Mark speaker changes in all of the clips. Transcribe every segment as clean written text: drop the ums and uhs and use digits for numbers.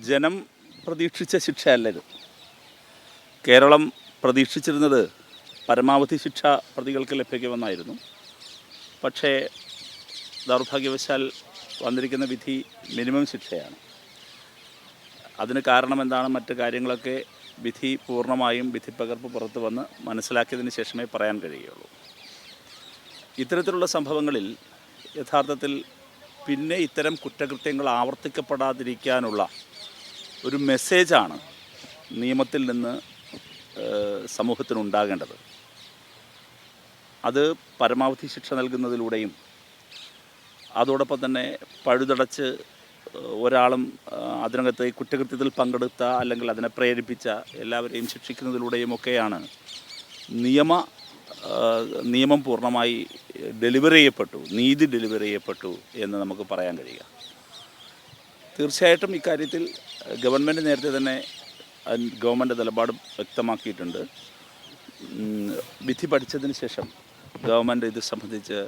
Speaker 1: ജനം പ്രതീക്ഷിച്ച ശിക്ഷയല്ല ഇത്. കേരളം പ്രതീക്ഷിച്ചിരുന്നത് പരമാവധി ശിക്ഷ പ്രതികൾക്ക് ലഭിക്കുമെന്നായിരുന്നു. പക്ഷേ ദൗർഭാഗ്യവശാൽ വന്നിരിക്കുന്ന വിധി മിനിമം ശിക്ഷയാണ്. അതിന് കാരണമെന്താണ്, മറ്റ് കാര്യങ്ങളൊക്കെ വിധി പൂർണ്ണമായും വിധിപ്പകർപ്പ് പുറത്തു വന്ന് മനസ്സിലാക്കിയതിന് ശേഷമേ പറയാൻ കഴിയുള്ളൂ. ഇത്തരത്തിലുള്ള സംഭവങ്ങളിൽ യഥാർത്ഥത്തിൽ പിന്നെ ഇത്തരം കുറ്റകൃത്യങ്ങൾ ആവർത്തിക്കപ്പെടാതിരിക്കാനുള്ള ഒരു മെസ്സേജാണ് നിയമത്തിൽ നിന്ന് സമൂഹത്തിനുണ്ടാകേണ്ടത്. അത് പരമാവധി ശിക്ഷ നൽകുന്നതിലൂടെയും അതോടൊപ്പം തന്നെ പഴുതടച്ച് ഒരാളും അതിനകത്ത് ഈ കുറ്റകൃത്യത്തിൽ പങ്കെടുത്ത അല്ലെങ്കിൽ അതിനെ പ്രേരിപ്പിച്ച എല്ലാവരെയും ശിക്ഷിക്കുന്നതിലൂടെയുമൊക്കെയാണ് നിയമം പൂർണ്ണമായി ഡെലിവർ ചെയ്യപ്പെട്ടു, നീതി ഡെലിവർ ചെയ്യപ്പെട്ടു എന്ന് നമുക്ക് പറയാൻ കഴിയുക. തീർച്ചയായിട്ടും ഇക്കാര്യത്തിൽ ഗവൺമെൻറ് നേരത്തെ തന്നെ ഗവൺമെൻറ് നിലപാട് വ്യക്തമാക്കിയിട്ടുണ്ട്. വിധി പഠിച്ചതിന് ശേഷം ഗവൺമെൻറ് ഇത് സംബന്ധിച്ച്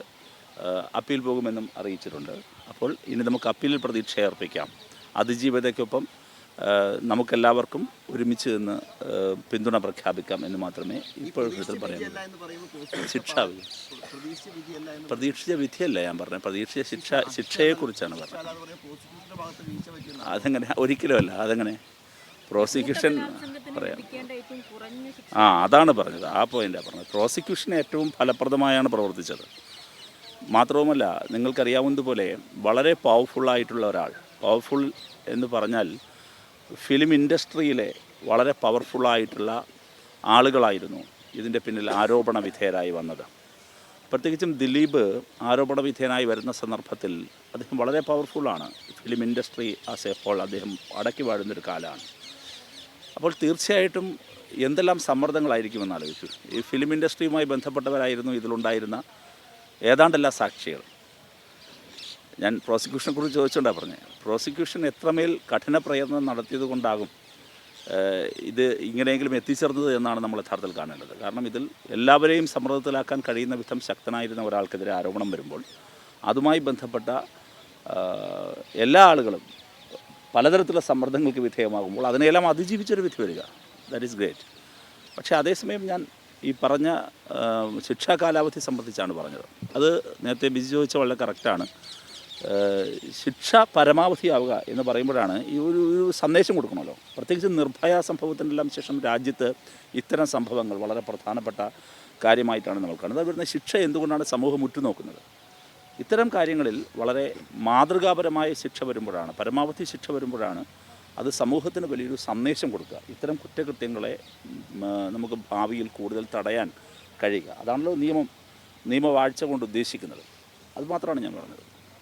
Speaker 1: അപ്പീൽ പോകുമെന്നും അറിയിച്ചിട്ടുണ്ട്. അപ്പോൾ ഇനി നമുക്ക് അപ്പീലിൽ പ്രതീക്ഷ അർപ്പിക്കാം. അതിജീവിതയ്ക്കൊപ്പം നമുക്കെല്ലാവർക്കും ഒരുമിച്ച് നിന്ന് പിന്തുണ പ്രഖ്യാപിക്കാം എന്ന് മാത്രമേ ഇപ്പോഴത്തെ പറയാൻ. പ്രതീക്ഷിച്ച വിധിയല്ല ഞാൻ പറഞ്ഞത്, പ്രതീക്ഷിച്ച ശിക്ഷയെക്കുറിച്ചാണ് പറഞ്ഞത്. അതെങ്ങനെ? ഒരിക്കലുമല്ല. അതെങ്ങനെ പ്രോസിക്യൂഷൻ പറയാം? അതാണ് പറഞ്ഞത്, ആ പോയിൻ്റാണ് പറഞ്ഞത്. പ്രോസിക്യൂഷൻ ഏറ്റവും ഫലപ്രദമായാണ് പ്രവർത്തിച്ചത്. മാത്രവുമല്ല, നിങ്ങൾക്കറിയാവുന്നതുപോലെ വളരെ പവർഫുള്ളായിട്ടുള്ള ഒരാൾ, പവർഫുൾ എന്ന് പറഞ്ഞാൽ ഫിലിം ഇൻഡസ്ട്രിയിലെ വളരെ പവർഫുള്ളായിട്ടുള്ള ആളുകളായിരുന്നു ഇതിൻ്റെ പിന്നിൽ ആരോപണ വിധേയരായി വന്നത്. പ്രത്യേകിച്ചും ദിലീപ് ആരോപണ വിധേയനായി വരുന്ന സന്ദർഭത്തിൽ അദ്ദേഹം വളരെ പവർഫുള്ളാണ്. Film industry as a whole അദ്ദേഹം അടക്കി വാഴുന്നൊരു കാലമാണ്. അപ്പോൾ തീർച്ചയായിട്ടും എന്തെല്ലാം സമ്മർദ്ദങ്ങളായിരിക്കുമെന്ന് ആലോചിച്ചു. ഈ ഫിലിം ഇൻഡസ്ട്രിയുമായി ബന്ധപ്പെട്ടവരായിരുന്നു ഇതിലുണ്ടായിരുന്ന ഏതാണ്ടെല്ലാ സാക്ഷികൾ. ഞാൻ പ്രോസിക്യൂഷനെ കുറിച്ച് ചോദിച്ചുകൊണ്ടാണ് പറഞ്ഞത്. പ്രോസിക്യൂഷൻ എത്രമേൽ കഠിന പ്രയത്നം നടത്തിയത് കൊണ്ടാകും ഇത് ഇങ്ങനെയെങ്കിലും എത്തിച്ചേർന്നത് എന്നാണ് നമ്മൾ യഥാർത്ഥത്തിൽ കാണേണ്ടത്. കാരണം ഇതിൽ എല്ലാവരെയും സമ്മർദ്ദത്തിലാക്കാൻ കഴിയുന്ന വിധം ശക്തനായിരുന്ന ഒരാൾക്കെതിരെ ആരോപണം വരുമ്പോൾ അതുമായി ബന്ധപ്പെട്ട എല്ലാ ആളുകളും പലതരത്തിലുള്ള സമ്മർദ്ദങ്ങൾക്ക് വിധേയമാകുമ്പോൾ അതിനെല്ലാം അതിജീവിച്ചൊരു വിധി വരിക, ദാറ്റ് ഈസ് ഗ്രേറ്റ്. പക്ഷേ അതേസമയം ഞാൻ ഈ പറഞ്ഞ ശിക്ഷാ കാലാവധി സംബന്ധിച്ചാണ് പറഞ്ഞത്. അത് നേരത്തെ ബിജി ചോദിച്ച വളരെ കറക്റ്റാണ്. ശിക്ഷ പരമാവധിയാവുക എന്ന് പറയുമ്പോഴാണ് ഈ ഒരു സന്ദേശം കൊടുക്കണമല്ലോ. പ്രത്യേകിച്ച് നിർഭയ സംഭവത്തിനെല്ലാം ശേഷം രാജ്യത്ത് ഇത്തരം സംഭവങ്ങൾ വളരെ പ്രധാനപ്പെട്ട കാര്യമായിട്ടാണ് നമ്മൾ കാണുന്നത്. അത് വരുന്ന ശിക്ഷ എന്തുകൊണ്ടാണ് സമൂഹം ഉറ്റുനോക്കുന്നത്? ഇത്തരം കാര്യങ്ങളിൽ വളരെ മാതൃകാപരമായ ശിക്ഷ വരുമ്പോഴാണ്, പരമാവധി ശിക്ഷ വരുമ്പോഴാണ് അത് സമൂഹത്തിന് വലിയൊരു സന്ദേശം കൊടുക്കുക. ഇത്തരം കുറ്റകൃത്യങ്ങളെ നമുക്ക് ഭാവിയിൽ കൂടുതൽ തടയാൻ കഴിയുക. അതാണല്ലോ നിയമവാഴ്ച കൊണ്ട് ഉദ്ദേശിക്കുന്നത്. അതുമാത്രമാണ് ഞാൻ പറഞ്ഞത്.